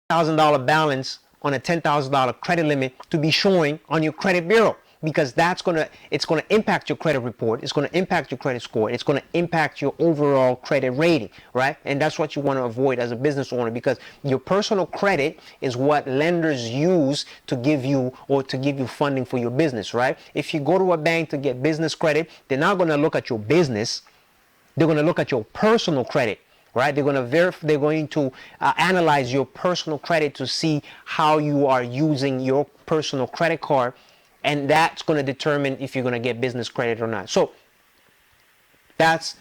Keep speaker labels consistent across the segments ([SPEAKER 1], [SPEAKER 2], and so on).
[SPEAKER 1] $1,000 balance on a $10,000 credit limit to be showing on your credit bureau, because it's gonna impact your credit report, it's gonna impact your credit score, it's gonna impact your overall credit rating, right? And that's what you want to avoid as a business owner, because your personal credit is what lenders use to give you funding for your business, right? If you go to a bank to get business credit, they're not gonna look at your business, they're gonna look at your personal credit. Right? They're going to analyze your personal credit to see how you are using your personal credit card, and that's going to determine if you're going to get business credit or not. So that's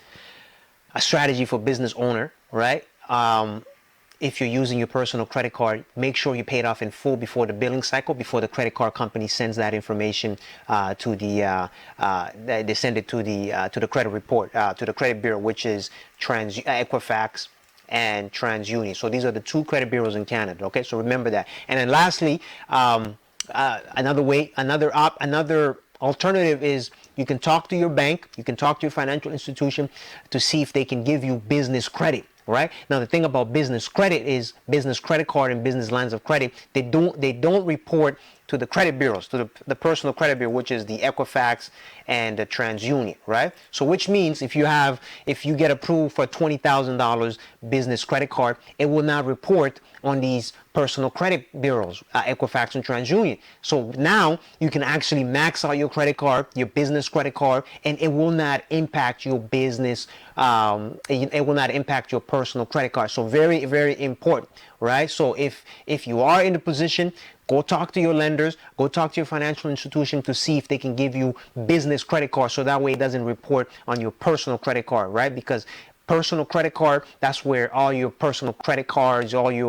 [SPEAKER 1] a strategy for business owner, right? If you're using your personal credit card, make sure you pay it off in full before the billing cycle, before the credit card company sends that information to the they send it to the credit report, to the credit bureau, which is Equifax and TransUnion. So these are the two credit bureaus in Canada. Okay, so remember that. And then lastly, another alternative is you can talk to your bank, you can talk to your financial institution to see if they can give you business credit. Right? Now the thing about business credit is business credit card and business lines of credit, they don't report to the credit bureaus, to the personal credit bureau, which is the Equifax and the TransUnion, right? So which means if you get approved for $20,000 business credit card, it will not report on these personal credit bureaus, Equifax and TransUnion. So now you can actually max out your credit card, your business credit card, and it will not impact your business. It will not impact your personal credit card. So very, very important, right? So if you are in the position, go talk to your lenders, go talk to your financial institution to see if they can give you business credit card, so that way it doesn't report on your personal credit card, right? Because personal credit card, that's where all your personal credit cards, all your